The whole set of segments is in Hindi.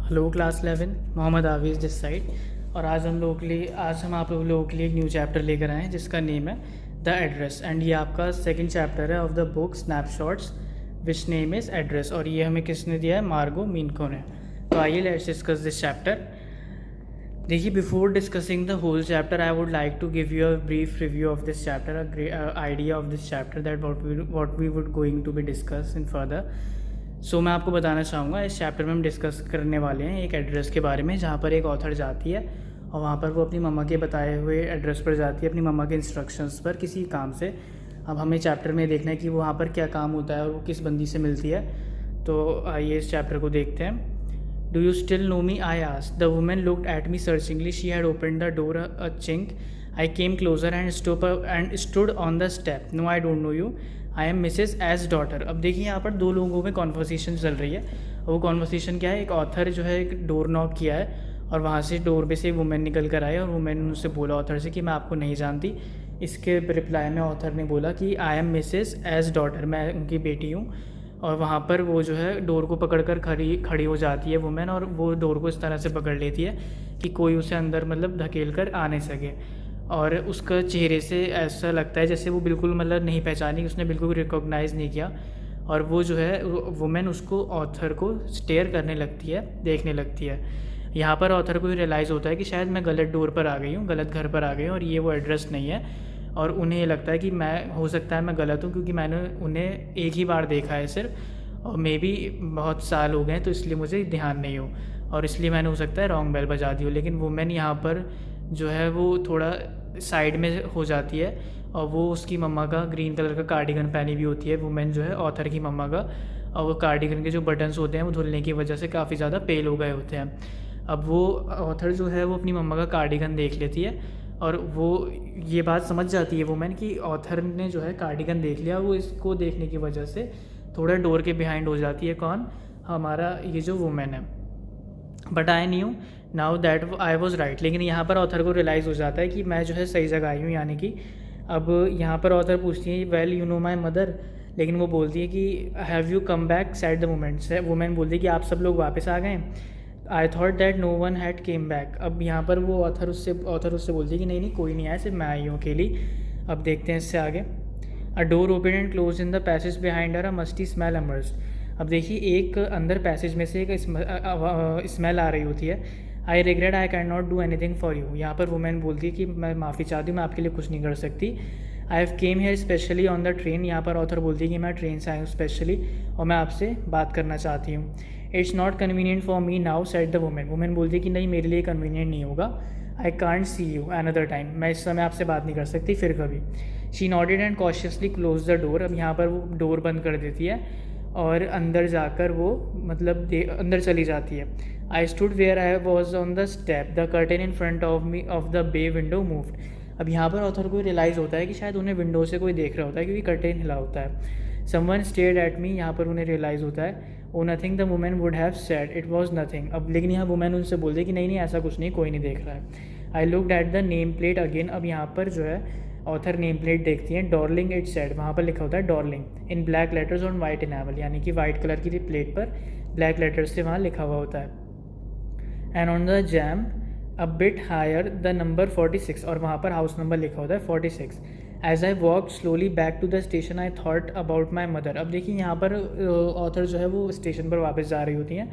हेलो क्लास 11 मोहम्मद हाफिज़ दिस साइड। और आज हम आप लोगों के लिए एक न्यू चैप्टर लेकर आए हैं जिसका नेम है द एड्रेस। एंड ये आपका सेकंड चैप्टर है of the book snapshots which name is address. और ये हमें किसने दिया है? मार्गो मिनको ने। तो आइए लेट्स डिस्कस दिस चैप्टर। देखिए, before discussing the whole chapter I would like to give you a brief review of this chapter, idea of this chapter that what we would going to be discuss in further. So मैं आपको बताना चाहूँगा, इस चैप्टर में हम डिस्कस करने वाले हैं एक एड्रेस के बारे में, जहाँ पर एक ऑथर जाती है और वहाँ पर वो अपनी मम्मा के बताए हुए एड्रेस पर जाती है, अपनी मम्मा के इंस्ट्रक्शंस पर किसी काम से। अब हमें चैप्टर में देखना है कि वो वहाँ पर क्या काम होता है और वो किस बंदी से मिलती है। तो आइए इस चैप्टर को देखते हैं। Do you still know me? I asked. The woman looked at me searchingly. She had opened the door a chink. I came closer and stood on the step. No, I don't know you. I am Mrs S daughter. अब देखिए, यहाँ पर दो लोगों में कॉन्वर्सेशन चल रही है। और वो कॉन्वर्सेशन क्या है? एक ऑथर जो है एक डोर नॉक किया है और वहाँ से डोर पे से वुमेन निकल कर आए और वुमेन ने उससे बोला ऑथर से कि मैं आपको नहीं जानती। इसके रिप्लाई में ऑथर ने बोला कि I am Mrs S daughter, मैं उनकी बेटी हूँ। और वहाँ पर वो जो है डोर को पकड़ कर खड़ी हो जाती है वुमेन, और वो डोर को इस तरह से पकड़ लेती है कि कोई उसे अंदर मतलब धकेल कर आ नहीं सके। और उसका चेहरे से ऐसा लगता है जैसे वो बिल्कुल मतलब नहीं पहचानी, उसने बिल्कुल रिकॉग्नाइज़ नहीं किया। और वो जो है वुमेन उसको ऑथर को स्टेयर करने लगती है, देखने लगती है। यहाँ पर ऑथर को रियलाइज़ होता है कि शायद मैं गलत डोर पर आ गई हूँ, गलत घर पर आ गई हूँ और ये वो एड्रेस नहीं है। और उन्हें ये लगता है कि मैं, हो सकता है मैं गलत हूँ क्योंकि मैंने उन्हें एक ही बार देखा है सिर्फ, और मे बी बहुत साल हो गए हैं तो इसलिए मुझे ध्यान नहीं हो, और इसलिए मैंने हो सकता है रॉन्ग बेल बजा दी हो। लेकिन वुमेन यहाँ पर जो है वो थोड़ा साइड में हो जाती है और वो उसकी मम्मा का ग्रीन कलर का कार्डिगन पहनी हुई होती है वुमेन जो है ऑथर की मम्मा का। और वो कार्डिगन के जो बटन्स होते हैं वो धुलने की वजह से काफ़ी ज़्यादा पेल हो गए होते हैं। अब वो ऑथर जो है वो अपनी मम्मा का कार्डिगन देख लेती है और वो ये बात समझ जाती है वुमेन कि ऑथर ने जो है कार्डिगन देख लिया। वो इसको देखने की वजह से थोड़ा डोर के बिहाइंड हो जाती है। कौन? हमारा ये जो वुमेन है। But I knew now that I was right. लेकिन यहाँ पर ऑथर को रियलाइज़ हो जाता है कि मैं जो है सही जगह आई हूँ, यानी कि अब यहाँ पर ऑथर पूछती है well you know my mother. लेकिन वो बोलती है कि have you come back said the women. Women बोलती है कि आप सब लोग वापस आ गए। I thought that no one had came back. अब यहाँ पर वो ऑथर उससे बोलती है कि नहीं नहीं, कोई नहीं आया, सिर्फ मैं आई हूँ अकेली। अब देखते हैं इससे आगे। अ door open and close in the passage behind her, a musty smell emerged. अब देखिए, एक अंदर पैसेज में से एक स्मेल आ रही होती है। I regret I can not do anything for you. यहाँ पर वुमेन बोलती है कि मैं माफ़ी चाहती हूँ, मैं आपके लिए कुछ नहीं कर सकती। I have came here specially on the train. यहाँ पर ऑथर बोलती है कि मैं ट्रेन से आई हूँ स्पेशली और मैं आपसे बात करना चाहती हूँ। It's not convenient for me now said the women. Women बोलती है कि नहीं, मेरे लिए कन्वीनियंट नहीं होगा। I can't see you another time. मैं इस समय आपसे बात नहीं कर सकती, फिर कभी। She nodded and cautiously close the door. अब यहाँ पर वो डोर बंद कर देती है और अंदर जाकर वो मतलब अंदर चली जाती है। I stood where I was on the step, the curtain in front of me of the bay window moved. अब यहाँ पर ऑथर को रियलाइज़ होता है कि शायद उन्हें विंडो से कोई देख रहा होता है क्योंकि कर्टेन हिला होता है। Someone stared at me. यहाँ पर उन्हें रियलाइज़ होता है ओ nothing the women would have said it was nothing. अब लेकिन यहाँ वुमेन उनसे बोलती है कि नहीं नहीं, ऐसा कुछ नहीं, कोई नहीं देख रहा है। I looked at the name plate again. अब यहाँ पर जो है ऑथर नेम प्लेट देखती हैं। डॉर्लिंग इट सेड, वहाँ पर लिखा होता है Dorling in black letters on white enamel, यानी कि वाइट कलर की प्लेट पर ब्लैक लेटर्स से वहाँ लिखा हुआ होता है। And on the jamb a bit higher the number 46, और वहाँ पर हाउस नंबर लिखा होता है 46। As I walk slowly back to the station I thought about my mother. अब देखिए, यहाँ पर ऑथर जो है वो स्टेशन पर वापस जा रही होती हैं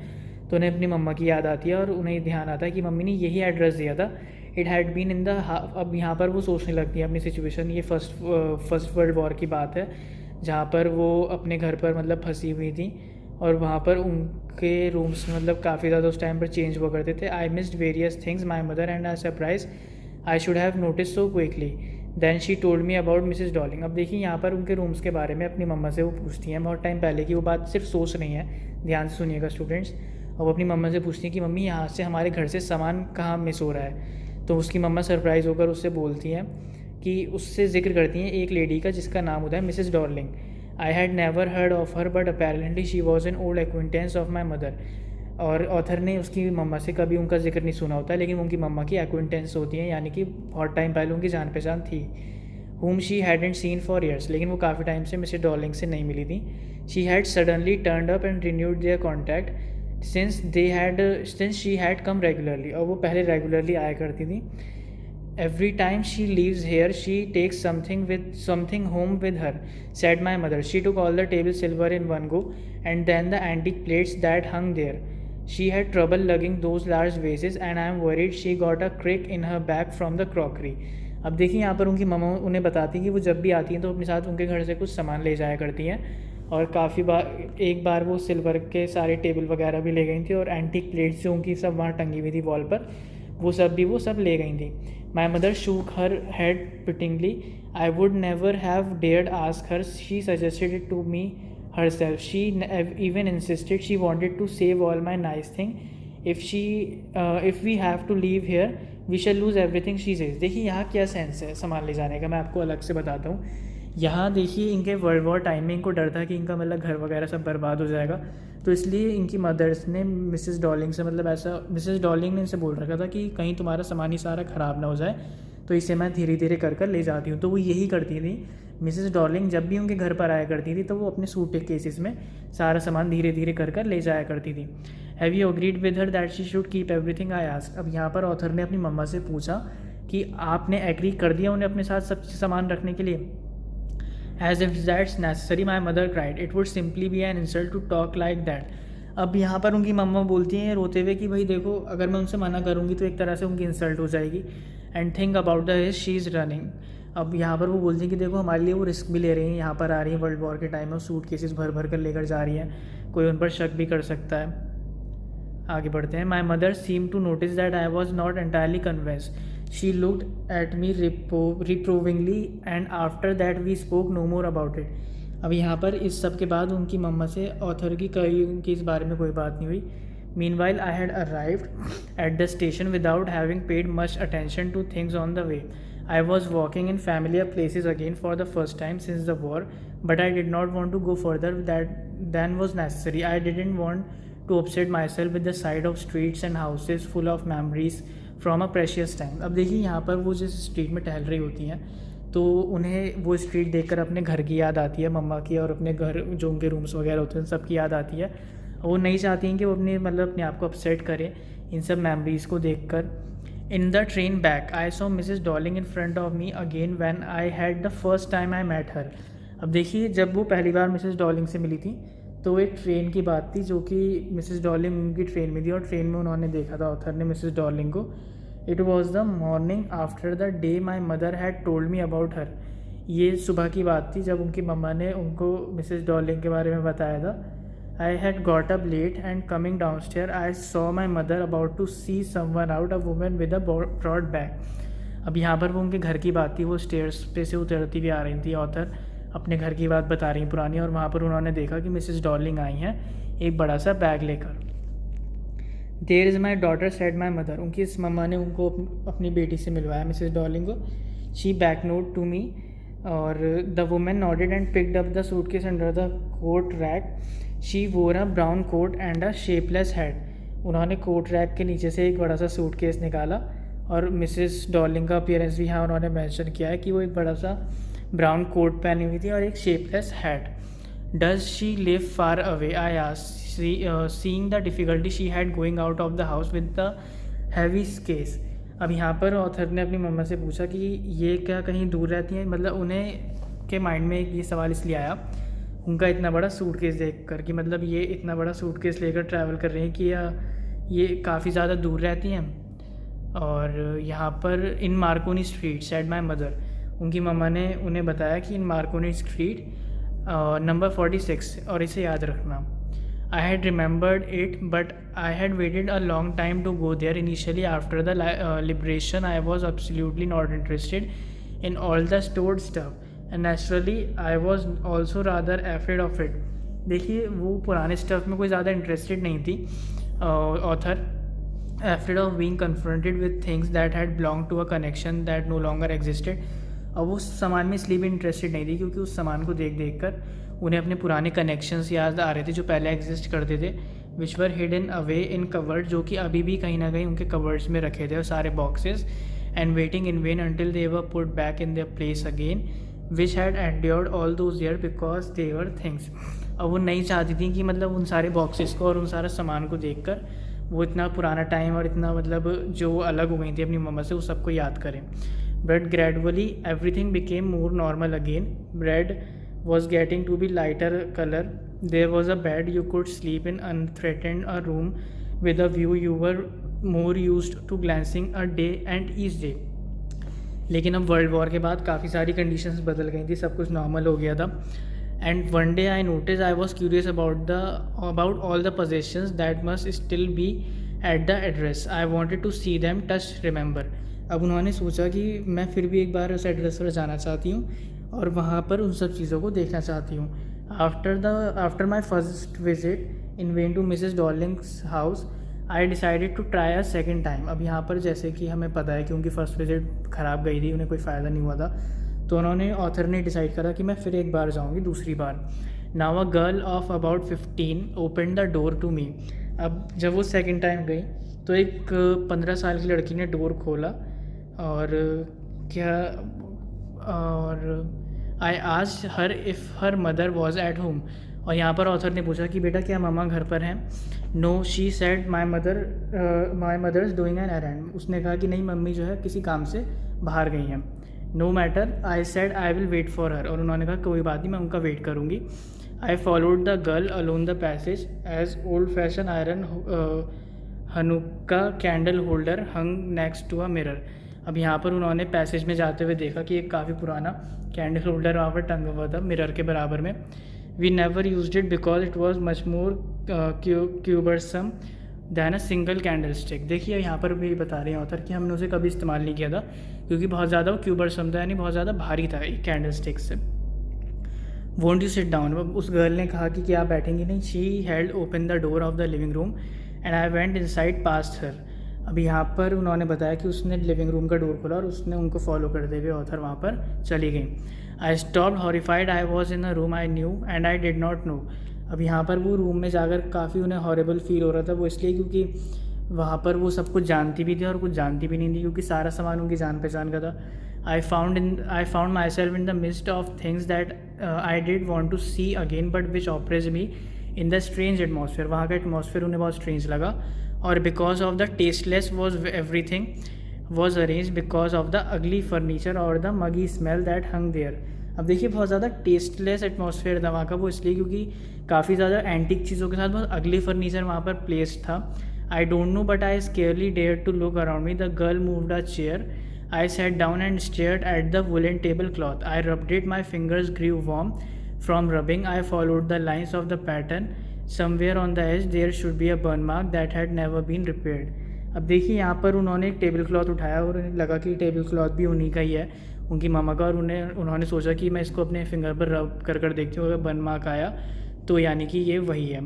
तो उन्हें अपनी मम्मा की याद आती है और उन्हें ध्यान आता है कि मम्मी ने यही एड्रेस दिया था। It had been in the. अब यहाँ पर वो सोचने लगती है अपनी सिचुएशन। ये फर्स्ट वर्ल्ड वॉर की बात है जहाँ पर वो अपने घर पर मतलब फंसी हुई थी और वहाँ पर उनके रूम्स मतलब काफ़ी ज़्यादा उस टाइम पर चेंज हुआ करते थे। I missed various things my mother and I surprise I should have notice so quickly. Then she told me about Mrs Dorling. अब देखिए, यहाँ पर उनके रूम्स के बारे में अपनी मम्मा से वो पूछती हैं बहुत टाइम पहले की वो बात सिर्फ सोच नहीं है, ध्यान से सुनिएगा स्टूडेंट्स। और वो अपनी मम्मा से पूछती हैं कि मम्मी यहाँ से हमारे घर से सामान कहाँ मिस हो रहा है। तो उसकी मम्मा सरप्राइज़ होकर उससे बोलती हैं कि उससे जिक्र करती हैं एक लेडी का जिसका नाम होता है Mrs Darling. I had never heard of her but apparently she was an old acquaintance of my mother. और ऑथर ने उसकी मम्मा से कभी उनका जिक्र नहीं सुना होता, लेकिन उनकी मम्मा की एक्विंटेंस होती हैं, यानी कि बहुत टाइम पहले उनकी जान पहचान थी। whom she hadn't seen for years, लेकिन वो काफ़ी टाइम से मिसेस डॉर्लिंग से नहीं मिली थी। She had suddenly turned up and renewed there contact since she had come regularly, और वो पहले रेगुलरली आया करती थी. Every time she leaves here, she takes something home with her, said my mother. She took all the table silver in one go, and then the antique plates that hung there. She had trouble lugging those large vases, and I am worried she got a crick in her back from the crockery. अब देखिए यहाँ पर उनकी मम्मा उन्हें बताती हैं कि वो जब भी आती हैं तो अपने साथ उनके घर से कुछ सामान ले जाया करती हैं, और काफ़ी बार एक बार वो सिल्वर के सारे टेबल वगैरह भी ले गई थी, और एंटीक प्लेट्स जो उनकी सब वहाँ टंगी हुई थी वॉल पर, वो सब ले गई थी. My mother shook her head pityingly. I would never have dared ask her. She suggested it to me herself. She even insisted she wanted to save all my nice thing. If we have to leave here, we shall lose everything, she says. देखिए यहाँ क्या सेंस है सामान ले जाने का, मैं आपको अलग से बताता हूँ. यहाँ देखिए इनके वर्ल्ड वॉर टाइम में इनको डर था कि इनका मतलब घर वगैरह सब बर्बाद हो जाएगा, तो इसलिए इनकी मदर्स ने मिसेस डॉलिंग से, मतलब ऐसा मिसेस डॉलिंग ने इनसे बोल रखा था कि कहीं तुम्हारा सामान ही सारा ख़राब ना हो जाए, तो इसे मैं धीरे धीरे कर ले जाती हूँ. तो वो यही करती थी. मिसेस डॉलिंग जब भी उनके घर पर आया करती थी तो वो अपने सूट केसेस में सारा सामान धीरे धीरे कर ले जाया करती थी. Have you agreed with her that she should keep everything, I asked. अब यहाँ पर ऑथर ने अपनी मम्मा से पूछा कि आपने एग्री कर दिया उन्हें अपने साथ सब सामान रखने के लिए. As if that's necessary, my mother cried. It would simply be an insult to talk like that. अब यहाँ पर उनकी मम्मा बोलती हैं रोते हुए कि भाई देखो, अगर मैं उनसे मना करूँगी तो एक तरह से उनकी इंसल्ट हो जाएगी. And think about the risk she is running. अब यहाँ पर वो बोलती हैं कि देखो हमारे लिए वो रिस्क भी ले रही हैं, यहाँ पर आ रही हैं वर्ल्ड वॉर के टाइम में, सूट केसेस भर कर लेकर जा रही हैं, कोई उन पर शक भी कर सकता है. आगे बढ़ते हैं. My mother seem to notice that I was not entirely convinced. She looked at me reprovingly and after that we spoke no more about it. अब यहाँ पर इस सब के बाद उनकी मम्मा से ऑथर की उनकी इस बारे में कोई बात नहीं हुई. Meanwhile, I had arrived at the station without having paid much attention to things on the way. I was walking in familiar places again for the first time since the war, but I did not want to go further than was necessary. I didn't want to upset myself with the sight of streets and houses full of memories from a precious time. अब देखिए यहाँ पर वो जिस स्ट्रीट में टहल रही होती हैं तो उन्हें वो स्ट्रीट देखकर अपने घर की याद आती है, मम्मा की, और अपने घर जो उनके रूम्स वगैरह होते हैं सबकी याद आती है. वो नहीं चाहती हैं कि वो अपने आप को अपसेट करें इन सब मेमोरीज़ को देखकर. In the train back I saw Mrs Dorling in front of me again when I had the first time I met her. अब देखिए जब वो पहली बार मिसेस डॉलिंग से मिली थी तो एक ट्रेन की बात थी जो कि मिसेस डॉलिंग उनकी ट्रेन में थी, और ट्रेन में उन्होंने देखा था ऑथर ने मिसेस डॉलिंग को. It was the morning after the day my mother had told me about her. ये सुबह की बात थी जब उनकी मम्मा ने उनको मिसेस डॉलिंग के बारे में बताया था. I had got up late and coming downstairs I saw my mother about to see someone out, a woman with a broad bag. अब यहाँ पर वो उनके घर की बात थी. वो स्टेयर्स पे से उतरती हुई आ रही थी, ऑथर अपने घर की बात बता रही हैं पुरानी, और वहाँ पर उन्होंने देखा कि मिसेस डॉलिंग आई हैं एक बड़ा सा बैग लेकर. There is my daughter said my mother. उनकी इस मम्मा ने उनको अपनी बेटी से मिलवाया मिसेस डॉलिंग को. She beckoned to me, और the woman nodded and picked up the suitcase under the coat rack. She wore a brown coat and a shapeless head. उन्होंने कोट रैक के नीचे से एक बड़ा सा सूटकेस निकाला, और मिसेस डॉलिंग का अपीयरेंस भी यहाँ उन्होंने मेंशन किया है कि वो एक बड़ा सा ब्राउन कोट पहनी हुई थी और एक shapeless head. Does she live far away, I asked, seeing the difficulty she had going out of the house with the heavy case. अब यहाँ पर ऑथर ने अपनी मम्मा से पूछा कि ये क्या कहीं दूर रहती हैं, मतलब उन्हें के माइंड में ये सवाल इसलिए आया उनका इतना बड़ा सूटकेस देखकर कि मतलब ये इतना बड़ा सूटकेस लेकर ट्रैवल कर रही हैं कि ये काफ़ी ज़्यादा दूर रहती हैं. और यहाँ पर in Marconi street said my mother. उनकी मम्मा ने उन्हें बताया कि इन मार्कोनी स्ट्रीट नंबर 46, और इसे याद रखना. I had remembered it, but I had waited a long time to go there. Initially, after the liberation, I was absolutely not interested in all the stored stuff, and naturally, I was also rather afraid of it. देखिए वो पुराने स्टफ़ में कोई ज़्यादा इंटरेस्टेड नहीं थी author. afraid of being confronted with things that had belonged to a connection that no longer existed. अब उस सामान में इसलिए भी इंटरेस्टेड नहीं थी क्योंकि उस सामान को देख कर उन्हें अपने पुराने कनेक्शंस याद आ रहे थे जो पहले एग्जिस्ट करते थे, विच वर हिडन अवे इन कवर्ड, जो कि अभी भी कहीं ना कहीं उनके कवर्ड्स में रखे थे और सारे boxes, and waiting in when until they were put back in their place again which had endured all those year because they were things. अब वो नहीं चाहती थी कि मतलब उन सारे बॉक्सेस को और उन सारा सामान को देख कर वो इतना पुराना टाइम और इतना मतलब जो अलग हो गई थी अपनी मम्मा से, वो सबको याद करें। But gradually everything became more normal again. Bread was getting to be lighter color. There was a bed you could sleep in, unthreatened, a room with a view you were more used to glancing a day and each day. लेकिन अब वर्ल्ड वॉर के बाद काफ़ी सारी कंडीशंस बदल गई थी, सब कुछ नॉर्मल हो गया था। And one day I notice I was curious about all the possessions that must still be at the address. I wanted to see them, touch, remember. अब उन्होंने सोचा कि मैं फिर भी एक बार उस एड्रेस पर जाना चाहती हूँ और वहाँ पर उन सब चीज़ों को देखना चाहती हूँ। After my first visit in vain to Mrs Dorling's house I decided to try a second time. अब यहाँ पर जैसे कि हमें पता है कि उनकी फ़र्स्ट विजिट ख़राब गई थी, उन्हें कोई फ़ायदा नहीं हुआ था, तो उन्होंने ऑथर ने डिसाइड करा कि मैं फिर एक बार जाऊँगी, दूसरी बार। Now a girl of about 15 open the door to me. अब जब वो सेकेंड टाइम गई तो एक 15 साल की लड़की ने डोर खोला और I asked her if her mother was at home. और यहाँ पर ऑथर ने पूछा कि बेटा क्या मम्मा घर पर हैं? No, she said my mother is doing an errand. उसने कहा कि नहीं, मम्मी जो है किसी काम से बाहर गई हैं। No matter, I said I will wait for her. और उन्होंने कहा कोई बात नहीं, मैं उनका वेट करूँगी। I followed the girl alone the passage as old fashion iron Hanukkah candle holder hung next to a mirror. अब यहाँ पर उन्होंने पैसेज में जाते हुए देखा कि एक काफ़ी पुराना कैंडल होल्डर वहाँ पर टंगा हुआ था मिरर के बराबर में। We never used it because it was much more cumbersome than a single candle stick. देखिए यहाँ पर भी बता रहे हैं ऑथर कि हमने उसे कभी इस्तेमाल नहीं किया था क्योंकि बहुत ज़्यादा वो क्यूबरसम था, यानी बहुत ज़्यादा भारी था एक कैंडल स्टिक से। Won't you sit down? उस गर्ल ने कहा कि क्या आप बैठेंगी नहीं? She held open the door of the living room and I went inside past her. अब यहाँ पर उन्होंने बताया कि उसने लिविंग रूम का डोर खोला और उसने उनको फॉलो करते हुए ऑथर वहाँ पर चली गई। I stopped horrified, I was in a room I knew and I did not know. अब यहाँ पर वो रूम में जाकर काफ़ी उन्हें हॉरेबल फील हो रहा था। वो इसलिए क्योंकि वहाँ पर वो सब कुछ जानती भी थी और कुछ जानती भी नहीं थी, क्योंकि सारा सामान उनकी जान पहचान का था। I found myself in the mist of things that I did want to see again but which oppressed me in the strange atmosphere. वहाँ का एटमॉस्फेयर उन्हें बहुत स्ट्रेंज लगा। और because of the tasteless was everything was arrange because of the ugly furniture और the muggy smell that hung there. अब देखिए बहुत ज़्यादा टेस्टलेस एटमॉस्फेयर था वहाँ का, वो इसलिए क्योंकि काफ़ी ज़्यादा एंटिक चीज़ों के साथ बहुत अगली फर्नीचर वहाँ पर प्लेस्ड था। I don't know but I scarcely dare to look around me. The girl moved a chair. I sat down and stared at the woolen tablecloth. I rubbed it. My fingers grew warm from rubbing. I followed the lines of the pattern. Somewhere on the edge there should be a burn mark that had never been repaired. अब देखिए यहाँ पर उन्होंने एक टेबल क्लॉथ उठाया और उन्हें लगा कि टेबल क्लॉथ भी उन्हीं का ही है, उनकी मामा का। और उन्होंने सोचा कि मैं इसको अपने फिंगर पर रब कर देखती हूँ, अगर बर्न मार्क आया तो यानी कि ये वही है।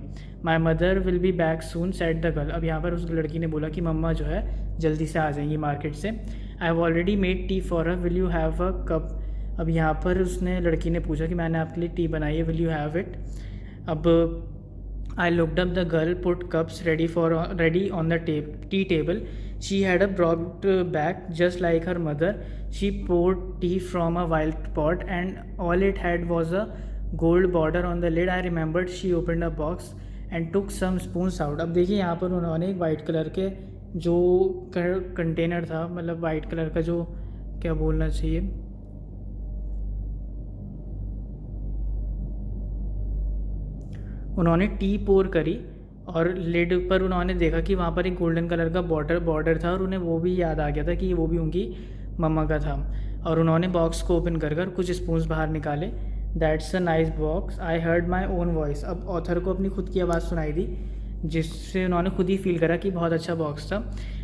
My mother will be back soon set the girl. अब यहाँ पर उस लड़की ने बोला कि मम्मा जो है जल्दी से आ जाएंगी मार्केट से। I have already made tea for her, will you have a cup? अब यहाँ पर उसने लड़की ने पूछा कि मैंने आपके लिए टी बनाई है, विल यू हैव इट? अब I looked up the girl put cups ready on the tea table. She had a broad back just like her mother. She poured tea from a wild pot and all it had was a gold border on the lid. I remembered she opened a box and took some spoons out. अब देखिए यहाँ पर उन्होंने एक वाइट कलर के जो कंटेनर था, मतलब वाइट कलर का जो क्या बोलना चाहिए, उन्होंने टी पोर करी और लिड पर उन्होंने देखा कि वहाँ पर एक गोल्डन कलर का बॉर्डर था और उन्हें वो भी याद आ गया था कि वो भी उनकी मम्मा का था. और उन्होंने बॉक्स को ओपन कर कुछ स्पून्स बाहर निकाले. That's a nice box. I heard my own voice. अब ऑथर को अपनी खुद की आवाज़ सुनाई दी जिससे उन्होंने खुद ही फील करा कि बहुत अच्छा बॉक्स था.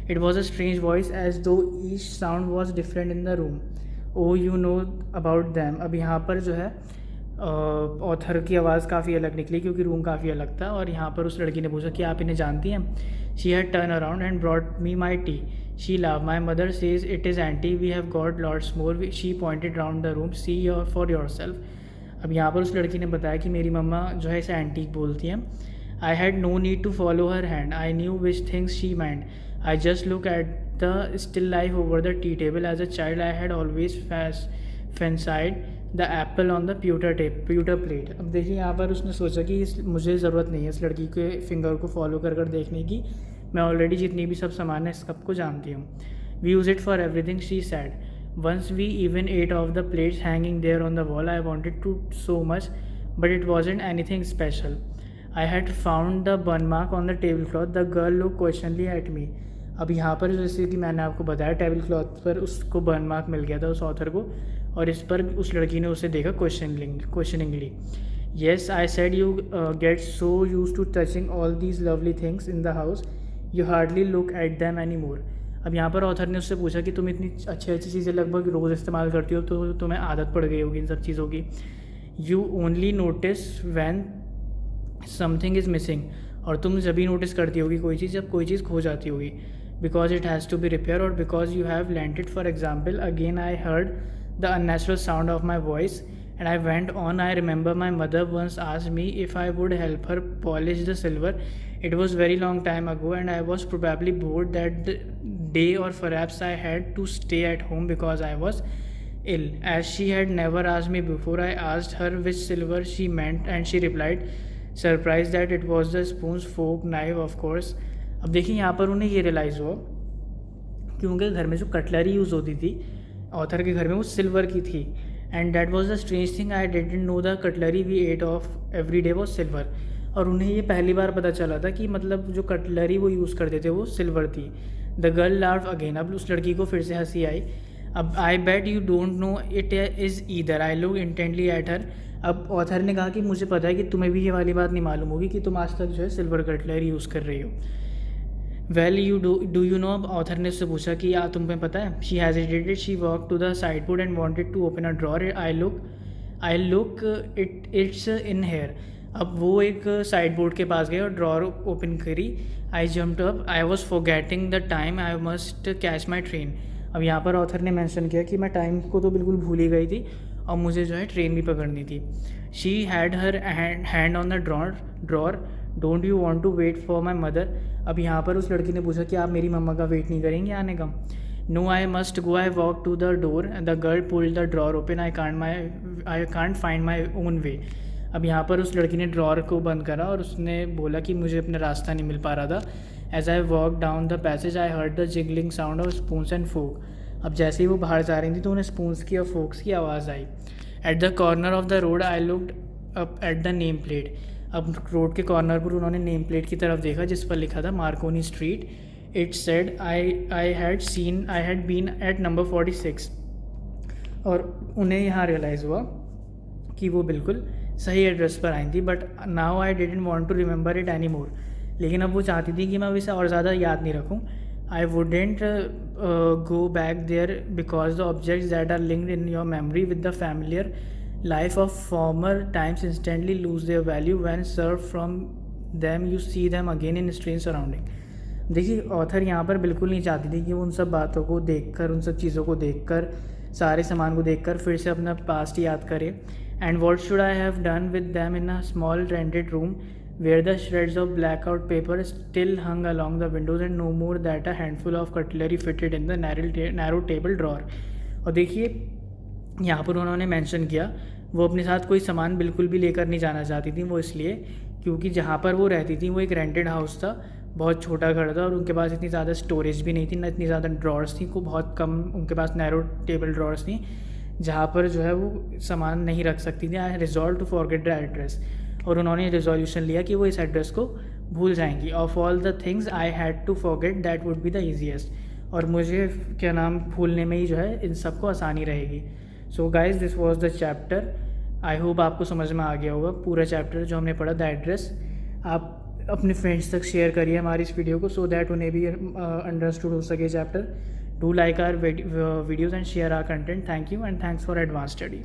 It was a strange voice as though each sound was different in the room. Oh you know about them. अब यहाँ पर जो है ऑथर की आवाज़ काफ़ी अलग निकली क्योंकि रूम काफ़ी अलग था. और यहाँ पर उस लड़की ने पूछा कि आप इन्हें जानती हैं. She had turn around and brought me my tea. She laughed. My mother says it is antique. We have got lots more. She pointed round the room. See your for yourself. अब यहाँ पर उस लड़की ने बताया कि मेरी मम्मा जो है इसे एंटीक बोलती हैं. I had no need to follow her hand. I knew which things she mind. I just look at the still life over the tea table. As a child I had always fancied the apple on the pewter plate. अब देखिए यहाँ पर उसने सोचा कि मुझे ज़रूरत नहीं है इस लड़की के फिंगर को फॉलो कर देखने की, मैं ऑलरेडी जितनी भी सब सामान है इस कप को जानती हूँ। We use it for everything she said, once we even ate off the plates hanging there on the wall, I wanted to so much but it wasn't anything special. I had found the burn mark on the table cloth, the girl look questioningly at me. अब यहाँ पर जैसे कि मैंने आपको बताया टेबल क्लॉथ पर उसको बर्न मार्क मिल गया था उस ऑथर को, और इस पर उस लड़की ने उसे देखा questioningly. Yes I said, you get so use to touching all these lovely things in the house, you hardly look at them any more. अब यहाँ पर ऑथर ने उससे पूछा कि तुम इतनी अच्छी अच्छी चीज़ें लगभग रोज़ इस्तेमाल करती हो तो तुम्हें आदत पड़ गई होगी इन सब चीज़ों की। You only notice when something is missing, और तुम जब भी नोटिस करती होगी कोई चीज़ जब कोई चीज़ खो जाती होगी। Because it has to be repair और because you have lent it. For example again I heard the unnatural sound of my voice and I went on. I remember my mother once asked me if I would help her polish the silver. It was very long time ago and I was probably bored that day, or perhaps I had to stay at home because I was ill. As she had never asked me before, I asked her which silver she meant and she replied, surprised that it was the spoons, fork, knife, of course. अब देखिए यहाँ पर उन्हें ये रियलाइज़ हुआ क्योंकि घर में जो कटलरी यूज़ होती थी ऑथर के घर में वो सिल्वर की थी। And that was the strange thing, I didn't know the cutlery we ate off every day was silver. और उन्हें ये पहली बार पता चला था कि मतलब जो कटलरी वो यूज़ करते थे वो सिल्वर थी। द गर्ल लाफ्ड अगेन, अब उस लड़की को फिर से हंसी आई। अब I bet you don't know it is either, I look intently at her. अब ऑथर ने कहा कि मुझे पता है कि तुम्हें भी ये वाली बात नहीं मालूम होगी कि तुम आज तक जो है सिल्वर कटलरी यूज़ कर रही हो। Well you do you know, author ने उससे पूछा कि तुम्हें पता है। She hesitated, she walk to the side board and wanted to open a drawer. I look it's in here. अब वो एक साइड बोर्ड के पास गए और ड्रॉर ओपन करी। आई jumped up, I was forgetting the time, I must catch my train. अब यहाँ पर ऑथर ने मेंशन किया कि मैं टाइम को तो बिल्कुल भूल ही गई थी और मुझे जो है ट्रेन भी पकड़नी थी। She had her hand on the drawer, don't you want to wait for my mother. अब यहाँ पर उस लड़की ने पूछा कि आप मेरी मम्मा का वेट नहीं करेंगे आने का। No I must go, I walk to the door, the girl pulled the drawer open, I can't find my own way. अब यहाँ पर उस लड़की ने ड्रॉर को बंद करा और उसने बोला कि मुझे अपना रास्ता नहीं मिल पा रहा था। As I walk down the passage I heard the jiggling sound of spoons and fork. अब जैसे ही वो बाहर जा रही थी तो उन्हें स्पून्स की और फोक्स की आवाज़ आई। At the corner of the road I looked up at the name plate. अब रोड के कॉर्नर पर उन्होंने नेम प्लेट की तरफ देखा जिस पर लिखा था Marconi street. It said I had been at number 46। और उन्हें यहाँ रियलाइज़ हुआ कि वो बिल्कुल सही एड्रेस पर आई थी। But now I didn't want to remember it any more. लेकिन अब वो चाहती थी कि मैं इसे और ज़्यादा याद नहीं रखूँ। I wouldn't go back there because the objects that are linked in your memory with the familiar life of former times instantly lose their value when served from them you see them again in strange surrounding। देखिए ऑथर यहाँ पर बिल्कुल नहीं चाहती थी कि वो उन सब बातों को देखकर, उन सब चीज़ों को देखकर, सारे सामान को देखकर फिर से अपना पास्ट याद करे। And what should I have done with them in a small rented room where the shreds of black out paper still hung along the windows and no more that a handful of cutlery fitted in the narrow table drawer. और देखिए यहाँ पर उन्होंने मेंशन किया वो अपने साथ कोई सामान बिल्कुल भी लेकर नहीं जाना चाहती थी। वो इसलिए क्योंकि जहाँ पर वो रहती थी वो एक रेंटेड हाउस था, बहुत छोटा घर था और उनके पास इतनी ज़्यादा स्टोरेज भी नहीं थी, ना इतनी ज़्यादा ड्रॉर्स थी, को बहुत कम उनके पास नैरो टेबल ड्रॉर्स थी जहाँ पर जो है वो सामान नहीं रख सकती थी। I resolve to forget the address. और उन्होंने रिजोल्यूशन लिया कि वो इस एड्रेस को भूल जाएंगी। Of all the things I had to forget that would be the easiest. और मुझे क्या नाम भूलने में ही जो है इन सबको आसानी रहेगी। So guys this was the chapter. I hope आपको समझ में आ गया होगा पूरा चैप्टर जो हमने पढ़ा द एड्रेस। आप अपने फ्रेंड्स तक शेयर करिए हमारी इस वीडियो को सो दैट उन्हें भी अंडरस्टूड हो सके chapter. Do like our videos and share our content. Thank you and thanks for advance study.